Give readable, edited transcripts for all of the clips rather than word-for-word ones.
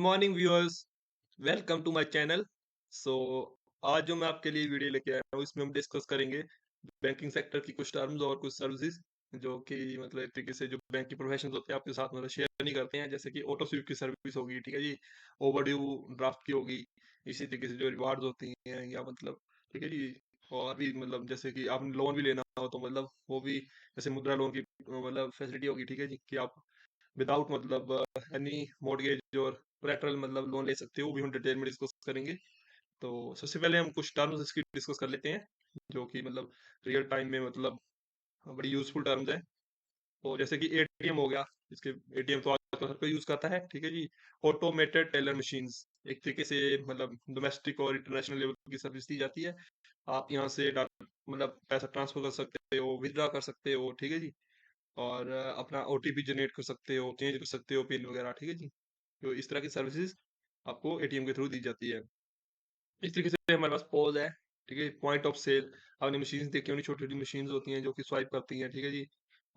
Morning viewers, welcome to my channel. So आज जो मैं आपके लिए वीडियो लेके आया हूँ इसमें हम डिस्कस करेंगे बैंकिंग सेक्टर की कुछ टर्म्स और कुछ सर्विसेज जो कि मतलब एक तरीके से जो बैंक की प्रोफेशंस होते हैं आपके साथ मतलब शेयर नहीं करते हैं, जैसे कि ऑटो स्वीप की सर्विस होगी, ठीक है जी। ओवरड्यू ड्राफ्ट की होगी। इसी तरीके से जो रिवार्ड्स होती हैं या मतलब ठीक है जी। और भी मतलब जैसे कि आपने लोन भी लेना हो तो मतलब वो भी जैसे मुद्रा लोन की मतलब फैसिलिटी होगी, ठीक है जी, कि आप विदाउट मतलब एनी मॉर्गेज और कोलैटरल मतलब लोन ले सकते हो, वो भी हम डिटेल में डिस्कस करेंगे। तो सबसे पहले हम कुछ टर्म्स इसकी डिस्कस कर लेते हैं जो कि मतलब रियल टाइम में मतलब बड़ी यूजफुल टर्म्स है। तो जैसे कि एटीएम हो गया, इसके एटीएम तो आजकल हर कोई यूज करता है, ठीक है जी। ऑटोमेटेड टेलर मशीन्स एक तरीके से मतलब डोमेस्टिक और इंटरनेशनल लेवल की सर्विस दी जाती है। आप यहाँ से मतलब पैसा ट्रांसफर कर सकते हो, विथड्रॉ कर सकते हो, ठीक है जी। और अपना ओटीपी जनरेट कर सकते हो, चेंज कर सकते हो पिन वगैरह, ठीक है जी। तो इस तरह की सर्विसेज आपको एटीएम के थ्रू दी जाती है। इस तरीके से हमारे पास पॉज है, ठीक है। पॉइंट ऑफ सेल, आपने मशीन्स देखी होंगी, छोटी छोटी मशीन्स होती हैं जो कि स्वाइप करती हैं, ठीक है जी।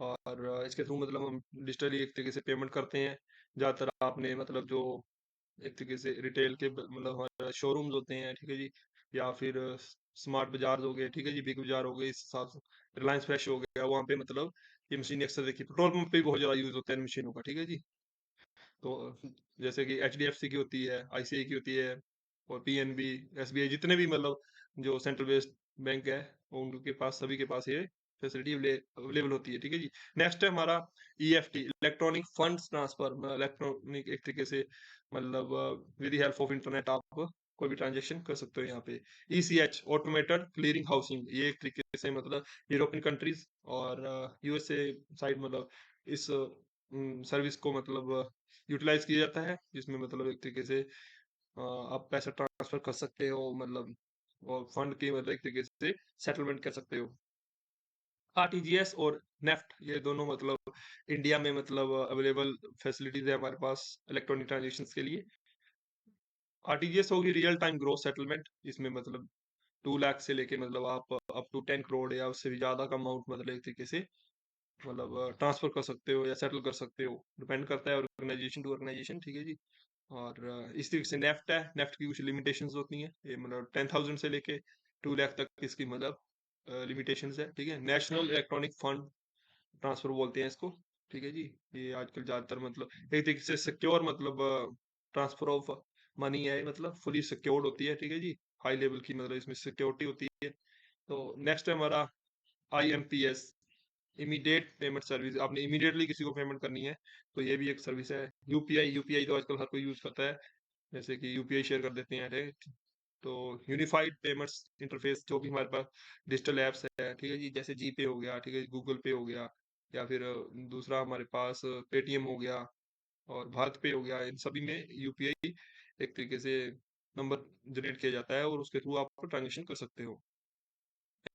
और इसके थ्रू मतलब हम डिजिटली एक तरीके से पेमेंट करते हैं। ज़्यादातर आपने मतलब जो एक तरीके से रिटेल के मतलब हमारे शोरूम्स होते हैं, ठीक है जी। या फिर स्मार्ट बाजार हो गए, ठीक है जी, बिग बाजार हो गए, इस हिसाब से रिलायंस फ्रेश हो गया, वहाँ पे मतलब ये मशीन अक्सर देखी, पेट्रोल पंप पे भी बहुत ज्यादा यूज होता है इन मशीनों का, ठीक है जी। तो जैसे कि एचडीएफसी की होती है, आईसीआई की होती है, और पीएनबी, एसबीआई, जितने भी मतलब जो सेंट्रल बेस्ड बैंक है उनके पास, सभी के पास ये फैसिलिटी अवेलेबल होती है, ठीक है जी। नेक्स्ट है हमारा EFT, electronic funds transfer. Electronic एक तरीके से मतलब with the help of internet आप कोई भी ट्रांजेक्शन कर सकते हो यहाँ पे। ईसीएच, ऑटोमेटेड क्लियरिंग हाउसिंग, ये एक तरीके से मतलब यूरोपियन कंट्रीज और यूएसए साइड मतलब इस सर्विस को मतलब यूटिलाइज किया जाता है, जिसमें मतलब एक तरीके से आप पैसा ट्रांसफर कर सकते हो मतलब, और फंड की मतलब एक तरीके से सेटलमेंट कर सकते हो। आरटीजीएस और नेफ्ट, ये दोनों मतलब इंडिया में मतलब अवेलेबल फैसिलिटीज है हमारे पास इलेक्ट्रॉनिक ट्रांजेक्शन के लिए। आरटीजीएस होगी रियल टाइम ग्रोथ सेटलमेंट, इसमें मतलब 2 लाख से लेके मतलब आप अप टू 10 करोड़ या उससे भी ज्यादा का अमाउंट मतलब एक तरीके से मतलब ट्रांसफर कर सकते हो या सेटल कर सकते हो, डिपेंड करता है ऑर्गेनाइजेशन टू ऑर्गेनाइजेशन, ठीक है जी। और इस तरीके से नेफ्ट है, नेफ्ट की कुछ लिमिटेशंस होती हैं, ये मतलब 10,000 से लेके 2 लाख तक इसकी मतलब लिमिटेशंस है, ठीक है। नेशनल इलेक्ट्रॉनिक फंड ट्रांसफर बोलते हैं इसको, ठीक है जी। ये आजकल ज्यादातर मतलब एक तरीके से सिक्योर मतलब ट्रांसफर ऑफ मनी है, मतलब फुली सिक्योर्ड होती है, ठीक है जी। हाई लेवल की मतलब इसमें सिक्योरिटी होती है। तो नेक्स्ट है हमारा आईएमपीएस, इमीडिएट पेमेंट सर्विस, आपने इमीडिएटली किसी को पेमेंट करनी है तो ये भी एक सर्विस है। यूपीआई, यूपीआई तो आजकल हर कोई यूज करता है, जैसे कि यूपीआई शेयर कर देते हैं, right? तो यूनिफाइड पेमेंट्स इंटरफेस, जो भी हमारे पास डिजिटल एप्स है, ठीक है जी, जैसे जीपे हो गया, ठीक है, गूगल पे हो गया, या फिर दूसरा हमारे पास पेटीएम हो गया और भारत पे हो गया, इन सभी में यूपीआई एक तरीके से नंबर जनरेट किया जाता है और उसके थ्रू आप ट्रांजेक्शन कर सकते हो।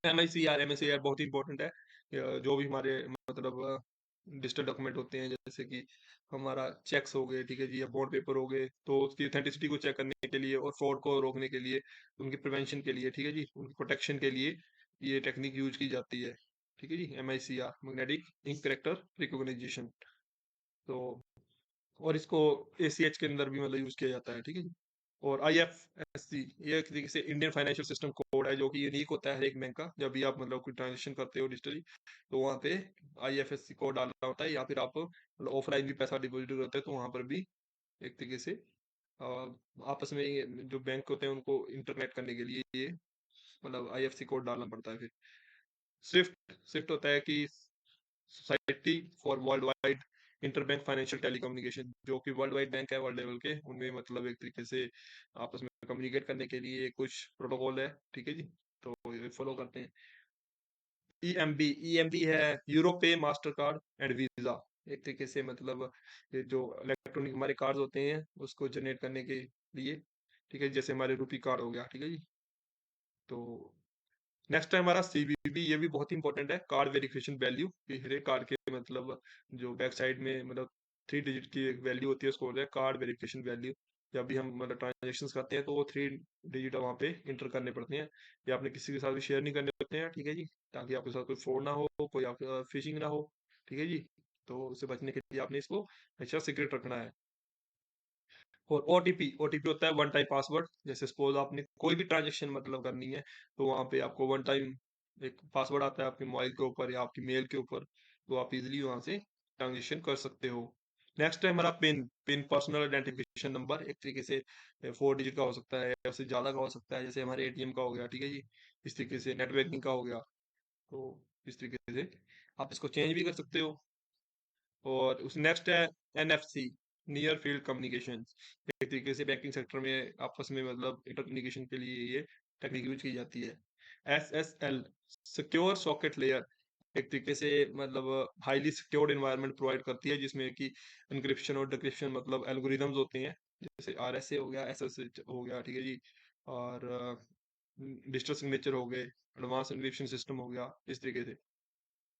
एमआईसीआर, एमआईसीआर बहुत ही इंपॉर्टेंट है। जो भी हमारे मतलब डिजिटल डॉक्यूमेंट होते हैं, जैसे कि हमारा चेक्स हो गए, ठीक है जी, या बॉन्ड पेपर हो गए, तो उसकी ऑथेंटिसिटी को चेक करने के लिए और फ्रॉड को रोकने के लिए, उनकी प्रिवेंशन के लिए, ठीक है जी, उनकी प्रोटेक्शन के लिए ये टेक्निक यूज की जाती है, ठीक है जी। MICR, magnetic ink character recognition. तो और इसको एसीएच के अंदर भी मतलब यूज किया जाता है, ठीक है जी। और आईएफएससी, ये एक तरीके से इंडियन फाइनेंशियल सिस्टम कोड है जो कि यूनिक होता है हर एक बैंक का। जब भी आप मतलब कोई ट्रांजेक्शन करते हो डिजिटली तो वहाँ पे आईएफएससी कोड डालना होता है, या फिर आप मतलब ऑफलाइन भी पैसा डिपॉजिट करते हैं तो वहाँ पर भी एक तरीके से अ, आपस में जो बैंक होते हैं उनको इंटरनेट करने के लिए ये मतलब आईएफएससी कोड डालना पड़ता है। फिर स्विफ्ट, स्विफ्ट होता है कि society for world wide interbank financial telecommunication, जो कि वर्ल्ड वाइड बैंक है वर्ल्ड लेवल के, उनमें मतलब एक तरीके से आपस में कम्युनिकेट करने के लिए कुछ प्रोटोकॉल है, ठीक है जी। तो ये फॉलो करते हैं। ईएमबी, ईएमबी है Europay master card and visa, एक तरीके से मतलब ये जो इलेक्ट्रॉनिक हमारे कार्ड होते हैं उसको जनरेट करने के लिए, ठीक है, जैसे हमारे रूपी कार्ड हो गया, ठीक है जी। तो नेक्स्ट है हमारा सीवीवी, ये भी बहुत ही इंपॉर्टेंट है, कार्ड वेरिफिकेशन वैल्यू, कि हर एक कार्ड के मतलब जो बैक साइड में मतलब 3 डिजिट की एक वैल्यू होती है, उसको बोलते हैं कार्ड वेरिफिकेशन वैल्यू। जब भी हम मतलब ट्रांजेक्शन करते हैं तो वो 3 डिजिट वहाँ पे इंटर करने पड़ते हैं, या आपने किसी के साथ भी शेयर नहीं करने पड़ते हैं, ठीक है जी, ताकि आपके साथ कोई फ्रॉड ना हो, कोई आपके फिशिंग ना हो, ठीक है जी। तो उससे बचने के लिए आपने इसको हमेशा सीक्रेट रखना है। और ओटीपी ओटीपी होता है वन टाइम पासवर्ड। जैसे सपोज आपने कोई भी ट्रांजेक्शन मतलब करनी है, तो वहां पे आपको वन टाइम एक पासवर्ड आता है आपके मोबाइल के ऊपर या आपकी मेल के ऊपर, तो आप इजिली वहां से ट्रांजेक्शन कर सकते हो। नेक्स्ट है हमारा pin. Pin personal identification number, एक तरीके से 4 डिजिट का हो सकता है या उससे ज्यादा का हो सकता है, जैसे हमारे एटीएम का हो गया, ठीक है जी। इस तरीके से नेट बैंकिंग का हो गया। तो इस तरीके से आप इसको चेंज भी कर सकते हो। और उस नेक्स्ट है एनएफसी, नियर फील्ड कम्युनिकेशन। एक तरीके से बैंकिंग सेक्टर में आपस में मतलब इंटरकम्युनिकेशन के लिए ये टेक्निक यूज की जाती है। एसएसएल, सिक्योर सॉकेट लेयर, एक तरीके से मतलब हाईली सिक्योर्ड एनवायरनमेंट प्रोवाइड करती है, जिसमें कि इंक्रिप्शन और डिक्रिप्शन मतलब एल्गोरिदम्स होते हैं, जैसे आरएसए हो गया, एसएसएच हो गया, ठीक है जी। और डिजिटल सिग्नेचर हो गए, एडवांस इंक्रिप्शन सिस्टम हो गया, इस तरीके से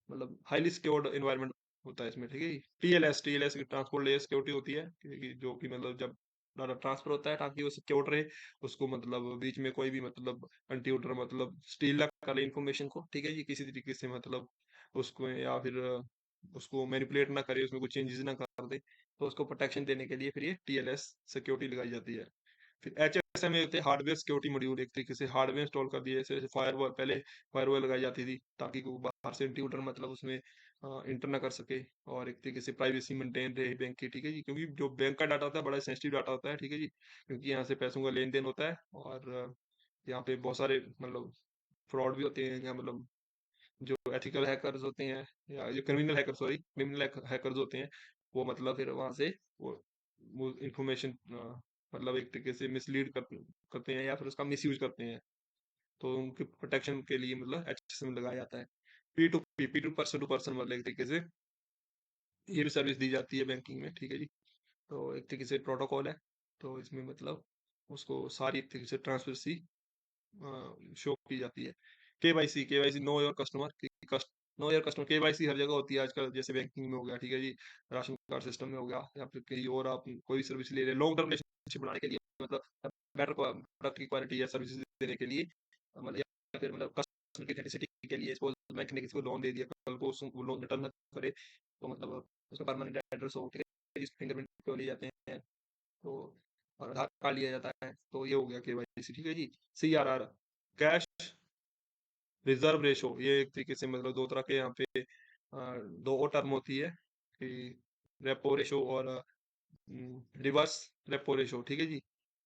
मतलब हाईली सिक्योर्ड एनवायरनमेंट होता है इसमें, ठीक है जी। टीएलएस की ट्रांसपोर्ट लेयर सिक्योरिटी होती है, जो कि मतलब जब डाटा ट्रांसफर होता है ताकि वो सिक्योर रहे, उसको मतलब बीच में कोई भी मतलब कंट्रीब्यूटर मतलब स्टील ना करे इन्फॉर्मेशन को, ठीक है जी, किसी तरीके से मतलब उसको या फिर उसको मैनिपुलेट ना करे, उसमें कुछ चेंजेस ना कर दे, तो उसको प्रोटेक्शन देने के लिए फिर ये टीएलएस सिक्योरिटी लगाई जाती है। फिर एचएसएम होते हैं हार्डवेयर सिक्योरिटी मॉड्यूल, एक तरीके से हार्डवेयर इंस्टॉल कर दिए, जैसे फायरवॉल, पहले फायरवॉल लगाई जाती थी ताकि कोई बाहर से इंट्रूडर मतलब उसमें इंटर ना कर सके, और एक तरीके से प्राइवेसी मेंटेन रहे बैंक की, ठीक है जी, क्योंकि जो बैंक का डाटा होता है बड़ा सेंसिटिव डाटा होता है, ठीक है जी, क्योंकि यहाँ से पैसों का लेन देन होता है, और यहाँ पे बहुत सारे मतलब फ्रॉड भी होते हैं, या मतलब जो एथिकल हैकर्स होते हैं या जो criminal hacker, sorry criminal hackers होते हैं, वो मतलब फिर वहां से वो इंफॉर्मेशन मतलब एक तरीके से करते हैं या फिर उसका मिसयूज करते हैं, तो उनके प्रोटेक्शन के लिए मतलब एचएसएम लगाया जाता है। P to person to person मतलब एक तरीके से ये भी सर्विस दी जाती है बैंकिंग में, ठीक है जी। तो एक तरीके से प्रोटोकॉल है, तो इसमें मतलब उसको सारी एक तरीके से ट्रांसपेरेंसी शो की जाती है। KYC know your customer, know your customer KYC हर जगह होती है आजकल, जैसे बैंकिंग में हो गया, ठीक है जी, राशन कार्ड सिस्टम में हो गया, या फिर कहीं और आप कोई भी सर्विस ले रहे लॉन्ग टर्म रिलेशनशिप बनाने के लिए, मतलब बेटर प्रोडक्ट की क्वालिटी या सर्विसेज देने के लिए, मतलब या फिर मतलब कस्टमर की एथेंटिसिटी के लिए, सपोज बैंक ने किसी को लोन दे दिया, कल को वो लोन रिटर्न ना करे, तो मतलब उसका परमानेंट एड्रेस हो, ठीक है, फिंगरप्रिंट को ले जाते हैं, तो और आधार कार्ड लिया जाता है, तो ये हो गया केवाईसी, ठीक है जी। सीआरआर, कैश रिजर्व रेशो, ये एक तरीके से मतलब दो तरह के यहाँ पे दो और टर्म होती है कि रेपो रेशो और रिवर्स रेपो रेशो, ठीक है जी।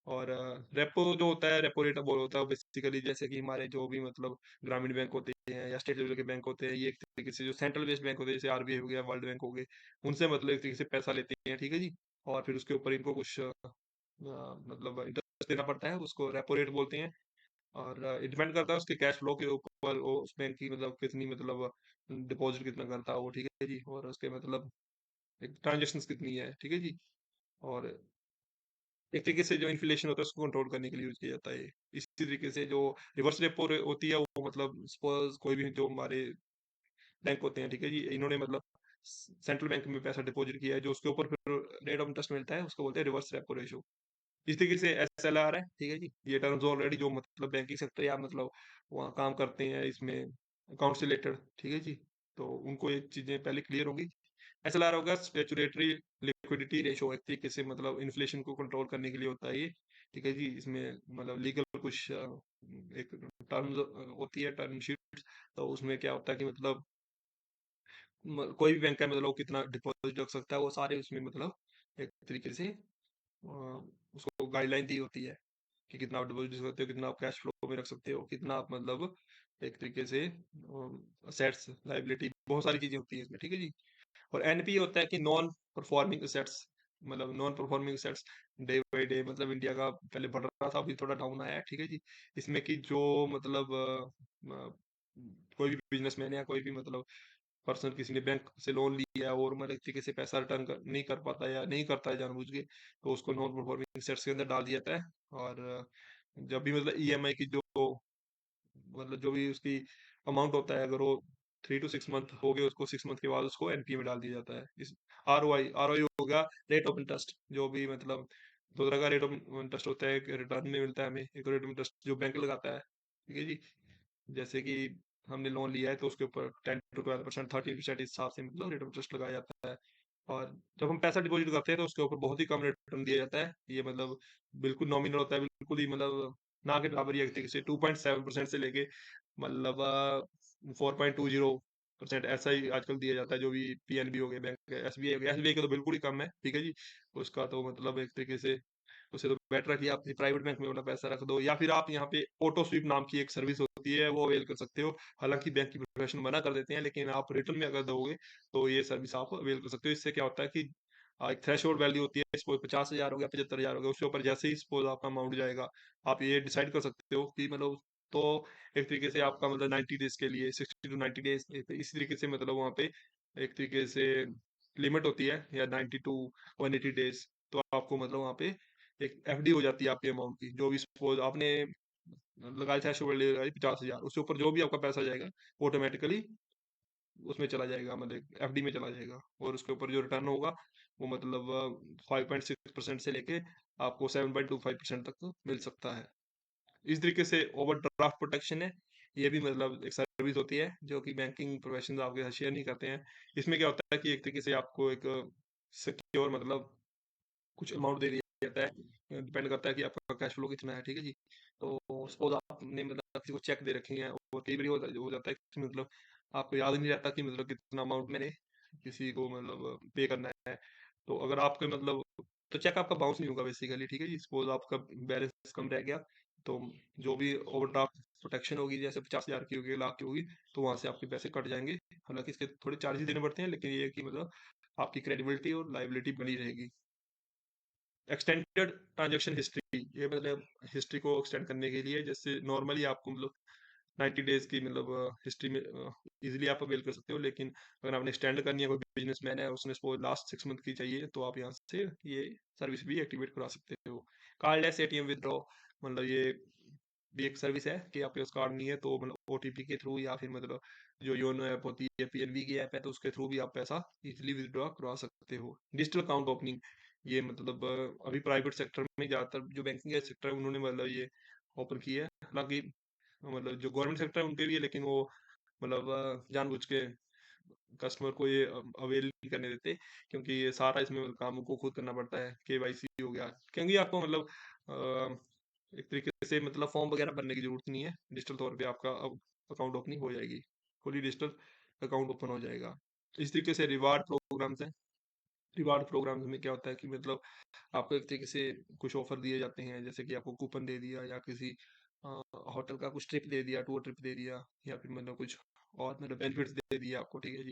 और रेपो जो होता है, रेपो रेट वो होता है बेसिकली, जैसे कि हमारे जो भी मतलब ग्रामीण बैंक होते हैं या स्टेट लेवल के बैंक होते हैं, ये एक तरीके से जो सेंट्रल बेस्ड बैंक होते हैं, जैसे आरबीआई हो गया, वर्ल्ड बैंक हो गए, उनसे मतलब एक तरीके से पैसा लेते हैं, ठीक है जी। और फिर उसके ऊपर इनको कुछ मतलब इंटरेस्ट देना पड़ता है, उसको रेपो रेट बोलते हैं। और डिपेंड करता है उसके कैश फ्लो के ऊपर, वो उस बैंक की मतलब कितनी मतलब डिपॉजिट कितना करता है वो, ठीक है जी, और उसके मतलब ट्रांजेक्शन कितनी है, ठीक है जी। और एक तरीके से जो इन्फ्लेशन होता है उसको कंट्रोल करने के लिए यूज किया जाता है। इसी तरीके से जो रिवर्स रेपो होती है, वो मतलब सपोज कोई भी जो हमारे बैंक होते हैं, ठीक है जी, इन्होंने मतलब सेंट्रल बैंक में पैसा डिपॉजिट किया है, जो उसके ऊपर फिर रेट ऑफ इंटरेस्ट मिलता है, उसको बोलते हैं रिवर्स रेपो रेशो। इस तरीके से एसएलआर है, ठीक है जी, ये टर्म्स ऑलरेडी जो मतलब बैंकिंग सेक्टर या मतलब वहाँ काम करते हैं इसमें अकाउंट से रिलेटेड, ठीक है जी, तो उनको ये चीजें पहले क्लियर होंगी। एसएलआर होगा स्टैट्यूटरी लिक्विडिटी रेशो, एक तरीके से मतलब इन्फ्लेशन को कंट्रोल करने के लिए होता है ये, ठीक है जी। इसमें मतलब लीगल कुछ एक टर्म्स होती है, टर्म शीट, तो उसमें क्या होता है कि मतलब कोई भी बैंक है मतलब वो कितना डिपॉजिट रख सकता है, वो सारे उसमें मतलब एक तरीके से उसको गाइडलाइन दी होती है कि कितना आप डिपॉजिट कर सकते हो, कितना आप कैश फ्लो में रख सकते हो, कितना आप मतलब एक तरीके से असेट्स लाइबिलिटी, बहुत सारी चीजें होती है इसमें, ठीक है जी। और एनपी होता है कि नॉन परफॉर्मिंग असेट्स, मतलब non performing assets day by day मतलब इंडिया का पहले बढ़ रहा था, अभी थोड़ा डाउन आया है, ठीक है जी। इसमें कि जो मतलब कोई भी बिजनेसमैन या कोई भी मतलब पर्सन किसी ने बैंक से लोन लिया है और मतलब एक तरीके से पैसा रिटर्न नहीं कर पाता या नहीं करता है जानबूझ के, तो उसको नॉन परफॉर्मिंग सेट्स के अंदर डाल दिया जाता है। और जब भी मतलब ईएमआई की जो मतलब जो भी उसकी अमाउंट होता है, अगर वो 3 to 6 मंथ हो गए उसको, 6 मंथ के बाद उसको एनपीए में डाल दिया जाता है। इस आर ओ आई हो गया, रेट ऑफ इंटरेस्ट, जो भी मतलब दो तरह का रेट ऑफ इंटरेस्ट होता है, एक रिटर्न में मिलता है हमें, एक रेट ऑफ इंटरेस्ट जो बैंक लगाता है, ठीक है जी। जैसे कि हमने लोन लिया है तो उसके ऊपर 10 to 12%, 13% इस हिसाब से मतलब रेट ऑफ इंटरेस्ट लगाया जाता है। और जब हम पैसा डिपॉजिट करते हैं तो उसके ऊपर बहुत ही कम रिटर्न दिया जाता है। ये मतलब बिल्कुल नॉमिनल होता है, बिल्कुल ही मतलब ना के बराबर ही एक तरीके से 2.7% से लेके मतलब 4.20% ऐसा ही आजकल दिया जाता है। जो भी पीएनबी हो गया, बैंक एसबीआई हो गया, एसबीआई का तो बिल्कुल ही कम है, ठीक है जी। उसका तो मतलब एक तरीके से उससे तो बेटर है कि आप प्राइवेट बैंक में अपना पैसा रख दो, या फिर आप यहाँ पे ऑटो स्वीप नाम की एक सर्विस होती है वो अवेल कर सकते हो। हालांकि बैंक की प्रोफेशन मना कर देते हैं, लेकिन आप रिटर्न में अगर दोगे तो ये सर्विस आप अवेल कर सकते हो। इससे क्या होता है कि एक थ्रेश होल्ड वैल्यू होती है, सपोज 50,000 हो गया, 75,000 हो गया, उसके ऊपर जैसे ही सपोज आपका अमाउंट जाएगा, आप ये डिसाइड कर सकते हो कि मतलब तो एक तरीके से आपका मतलब 90 डेज के लिए, 60 to 90 डेज, इसी तरीके से मतलब वहाँ पे एक तरीके से लिमिट होती है, या 90 to 180 डेज। तो आपको मतलब वहाँ पे एक एफडी हो जाती है आपके अमाउंट की। जो भी सपोज आपने लगाई थ्रेश होल्ड लगाई 50,000, उसके ऊपर जो भी आपका पैसा जाएगा ऑटोमेटिकली उसमें चला जाएगा, मतलब एफडी में चला जाएगा। और उसके ऊपर जो रिटर्न होगा वो मतलब 5.6% से लेके आपको 7.25% तक मिल सकता है। इस तरीके से ओवरड्राफ्ट प्रोटेक्शन है, ये भी मतलब एक सर्विस होती है जो कि बैंकिंग प्रोफेशनल्स आपके साथ शेयर नहीं करते हैं। इसमें क्या होता है कि एक तरीके से आपको एक सिक्योर मतलब कुछ अमाउंट दे दिया जाता है, डिपेंड करता है कि आपका कैश फ्लो कितना है, ठीक है जी। तो सपोज आपने मतलब किसी को चेक दे रखे हैं, और कई बार हो जाता है कि मतलब आपको याद नहीं रहता कि मतलब कितना अमाउंट मैंने किसी को मतलब पे करना है। तो अगर आपके मतलब तो चेक आपका बाउंस नहीं होगा बेसिकली, ठीक है जी। सपोज आपका बैलेंस कम रह गया, तो जो भी ओवरड्राफ्ट प्रोटेक्शन होगी, जैसे 50,000 की होगी, लाख की होगी, तो वहां से आपके पैसे कट जाएंगे। हालांकि इसके थोड़े चार्जेस देने पड़ते हैं, लेकिन ये है कि मतलब आपकी क्रेडिबिलिटी और लाइबिलिटी बनी रहेगी। एक्सटेंडेड ट्रांजैक्शन हिस्ट्री, ये मतलब हिस्ट्री को एक्सटेंड करने के लिए, जैसे नॉर्मली आपको मतलब 90 डेज की मतलब हिस्ट्री में इजीली आप अवेल कर सकते हो। लेकिन अगर आपने एक्सटेंड करनी है, कोई बिजनेसमैन है उसने सपोज लास्ट 6 मंथ की चाहिए, तो आप यहाँ से ये सर्विस भी एक्टिवेट करा सकते हो। कार्डलेस एटीएम विदड्रॉ, मतलब ये भी एक सर्विस है कि आपके पास कार्ड नहीं है तो मतलब ओटीपी के थ्रू, या फिर मतलब जो योनो ऐप होती है, पीएनबी की ऐप है, तो उसके थ्रू भी आप पैसा इजीली विदड्रॉ करवा सकते हो। डिजिटल अकाउंट ओपनिंग, ये मतलब अभी प्राइवेट सेक्टर में ज्यादातर जो बैंकिंग का सेक्टर है उन्होंने मतलब ये ओपन की है। हालांकि मतलब जो गवर्नमेंट सेक्टर है उनके भी है, लेकिन वो मतलब जानबूझ के कस्टमर को ये अवेल नहीं करने देते, क्योंकि ये सारा इसमें मतलब काम को खुद करना पड़ता है। केवाईसी हो गया, क्योंकि आपको मतलब एक तरीके से मतलब फॉर्म वगैरह भरने की जरूरत नहीं है, डिजिटल तौर पे आपका अब अकाउंट ओपनिंग हो जाएगी, फुली डिजिटल अकाउंट ओपन हो जाएगा। इस तरीके से रिवार्ड प्रोग्राम्स हैं। रिवार्ड प्रोग्राम्स में क्या होता है कि मतलब आपको एक तरीके से कुछ ऑफर दिए जाते हैं, जैसे कि आपको कूपन दे दिया, या किसी होटल का कुछ ट्रिप दे दिया, टूर ट्रिप दे दिया, या फिर मतलब कुछ और मतलब बेनिफिट्स दे दिया आपको, ठीक है जी।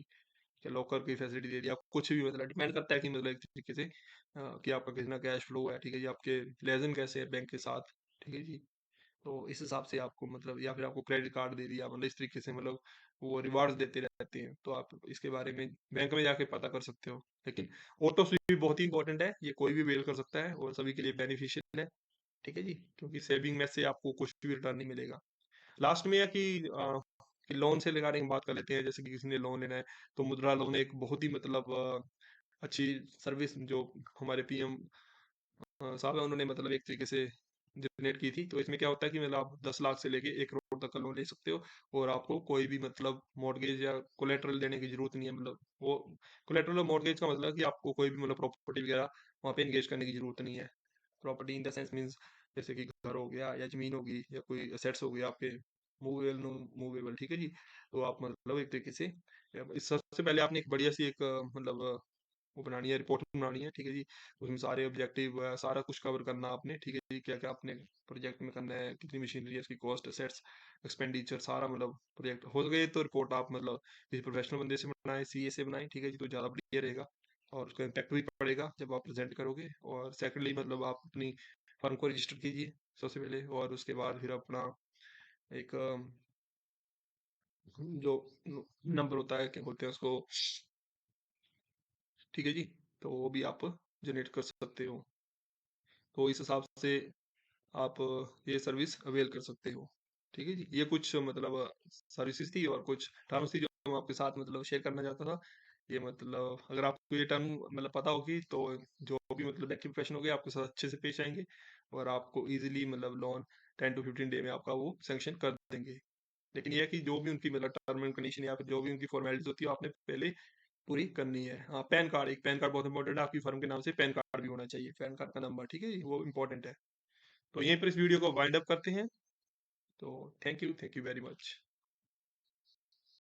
या लॉकर की फैसिलिटी दे दिया, कुछ भी मतलब डिपेंड करता है कि मतलब एक तरीके से कि आपका कितना कैश फ्लो है, ठीक है जी, आपके लेजन कैसे है बैंक के साथ, ठीक है जी। तो इस हिसाब से आपको मतलब, या फिर आपको क्रेडिट कार्ड दे दिया, मतलब इस तरीके से मतलब वो रिवार्ड्स देते रहते हैं। तो आप इसके बारे में बैंक में जाके पता कर सकते हो। लेकिन ऑटो स्वीप बहुत ही इंपॉर्टेंट है, ये कोई भी वेल कर सकता है और सभी के लिए बेनिफिशियल है, ठीक है जी। क्योंकि सेविंग में से आपको कुछ भी रिटर्न नहीं मिलेगा। लास्ट में है कि लोन से रिगार्डिंग बात कर लेते हैं। जैसे कि किसी ने लोन लेना है, तो मुद्रा लोन एक बहुत ही मतलब अच्छी सर्विस जो हमारे पीएम साहब है उन्होंने मतलब एक तरीके से जनरेट की थी। तो इसमें क्या होता है कि मतलब आप 10 लाख से लेके 1 करोड़ तक का लोन ले सकते हो, और आपको कोई भी मतलब मॉर्गेज या कोलेटरल देने की जरूरत नहीं है। मतलब वो कोलेटरल और मॉर्गेज का मतलब है कि आपको कोई भी मतलब प्रॉपर्टी वगैरह वहाँ पे इंगेज करने की जरूरत नहीं है। Property in the sense means जैसे कि घर हो गया, या जमीन होगी, या कोई असेट्स हो गया आपके, मूवेबल नो मूवेबल, ठीक है जी। तो आप मतलब एक तरीके से इस सबसे पहले आपने एक बढ़िया सी एक मतलब वो बनानी है, रिपोर्ट बनानी है, ठीक है जी। उसमें सारे ऑब्जेक्टिव सारा कुछ कवर करना आपने, ठीक है जी। क्या क्या आपने प्रोजेक्ट में करना है, कितनी मशीनरी है, इसकी कॉस्ट, असेट्स, एक्सपेंडिचर, सारा मतलब प्रोजेक्ट हो गए तो रिपोर्ट आप मतलब किसी प्रोफेशनल बंदे से बनाए, सीए से बनाए, ठीक है जी। तो ज़्यादा बढ़िया रहेगा, और उसका इम्पैक्ट भी पड़ेगा जब आप प्रेजेंट करोगे। और सेकेंडली मतलब आप अपनी फर्म को रजिस्टर कीजिए सबसे पहले, और उसके बाद फिर अपना एक जो नंबर होता है, क्या बोलते हैं उसको, ठीक है जी। तो वो भी आप जनरेट कर सकते हो। तो इस हिसाब से आप ये सर्विस अवेल कर सकते हो, ठीक है जी। ये कुछ मतलब सर्विसेज थी, और कुछ टर्म्स थी जो मैं आपके साथ मतलब शेयर करना चाहता था। ये मतलब अगर आपको ये टर्म मतलब पता होगी, तो जो भी मतलब बैंकिंग प्रोफेशन हो गया आपके साथ अच्छे से पेश आएंगे, और आपको इजीली मतलब लोन 10 to 15 डे में आपका वो सेंक्शन कर देंगे। लेकिन ये है कि जो भी उनकी मतलब टर्म एंड कंडीशन, या फिर जो भी उनकी फॉर्मेलिटीज होती है, आपने पहले पूरी करनी है। हाँ, पैन कार्ड, एक पैन कार्ड बहुत इंपॉर्टेंट है, आपकी फर्म के नाम से पैन कार्ड भी होना चाहिए, पैन कार्ड का नंबर, ठीक है, वो इंपॉर्टेंट है। तो यहीं पर इस वीडियो को वाइंड अप करते हैं। तो थैंक यू वेरी मच।